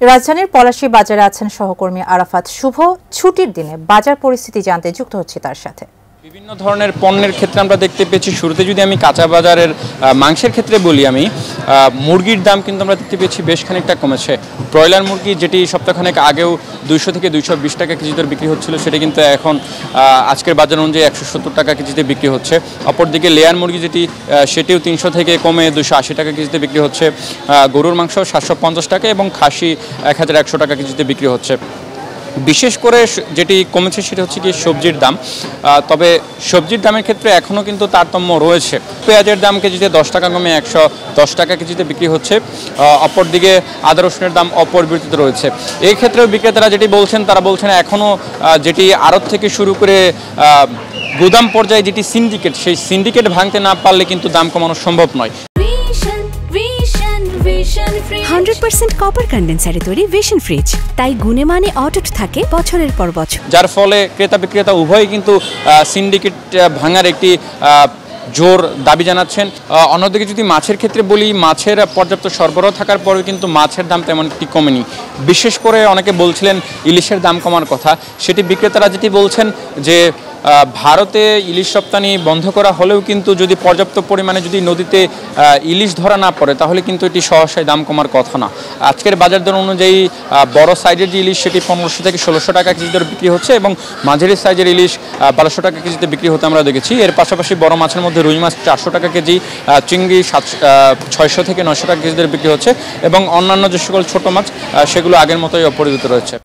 রাজধানীর পলাশী বাজারে আছেন সহকর্মী আরাফাত শুভ। ছুটির দিনে বাজার পরিস্থিতি জানতে যুক্ত হচ্ছে তার সাথে। বিভিন্ন ধরনের পণ্যের ক্ষেত্রে আমরা দেখতে পেয়েছি, শুরুতে যদি আমি কাঁচা বাজারের মাংসের ক্ষেত্রে বলি, আমি মুরগির দাম কিন্তু আমরা দেখতে পেয়েছি বেশ খানিকটা কমেছে। ব্রয়লার মুরগি যেটি সপ্তাহখানেক আগেও 200 থেকে 220 টাকা কেজিতে বিক্রি হচ্ছিল, সেটা কিন্তু এখন আজকের বাজার অনুযায়ী 170 টাকা কেজিতে বিক্রি হচ্ছে। অপরদিকে লেয়ার মুরগি যেটি, সেটিও 300 থেকে কমে 280 টাকা কেজিতে বিক্রি হচ্ছে। গরুর মাংস 750 টাকা এবং খাসি 1100 টাকা কেজিতে বিক্রি হচ্ছে। বিশেষ করে যেটি কমেছে সেটা হচ্ছে কি সবজির দাম। তবে সবজির দামের ক্ষেত্রে এখনও কিন্তু তারতম্য রয়েছে। পেঁয়াজের দাম কেজিতে 10 টাকা কমে 110 টাকা কেজিতে বিক্রি হচ্ছে। অপরদিকে আদা রসুনের দাম অপরিবর্তিত রয়েছে। এই ক্ষেত্রেও বিক্রেতারা যেটি বলছেন, তারা বলছেন এখনও যেটি আড়ত থেকে শুরু করে গুদাম পর্যায়ে যেটি সিন্ডিকেট, সেই সিন্ডিকেট ভাঙতে না পারলে কিন্তু দাম কমানো সম্ভব নয়। 100% কপার কন্ডেন্সারে তৈরি ভিশন ফ্রিজ, তাই গুণে মানে অটুট থাকে বছরের পর বছর, যার ফলে ক্রেতা বিক্রেতা উভয়ই কিন্তু সিন্ডিকেট ভাঙার একটি জোর দাবি জানাচ্ছেন। অন্যদিকে যদি মাছের ক্ষেত্রে বলি, মাছের পর্যাপ্ত সরবরাহ থাকার পরেও কিন্তু মাছের দাম তেমন একটি কমেনি। বিশেষ করে অনেকে বলছিলেন ইলিশের দাম কমার কথা, সেটি বিক্রেতারা যেটি বলছেন যে ভারতে ইলিশ রপ্তানি বন্ধ করা হলেও কিন্তু যদি পর্যাপ্ত পরিমাণে যদি নদীতে ইলিশ ধরা না পড়ে, তাহলে কিন্তু এটি সহসায় দাম কমার কথা না। আজকের বাজার দর অনুযায়ী বড় সাইজের যে ইলিশ, সেটি 1500 থেকে 1600 টাকা কেজি দরে বিক্রি হচ্ছে এবং মাঝারি সাইজের ইলিশ 1200 টাকা কেজিতে বিক্রি হতে আমরা দেখেছি। এর পাশাপাশি বড় মাছের মধ্যে রুই মাছ 400 টাকা কেজি, চিংড়ি 600 থেকে 900 টাকা কেজি দরে বিক্রি হচ্ছে এবং অন্যান্য যে সকল ছোটো মাছ, সেগুলো আগের মতোই অপরিবর্তিত রয়েছে।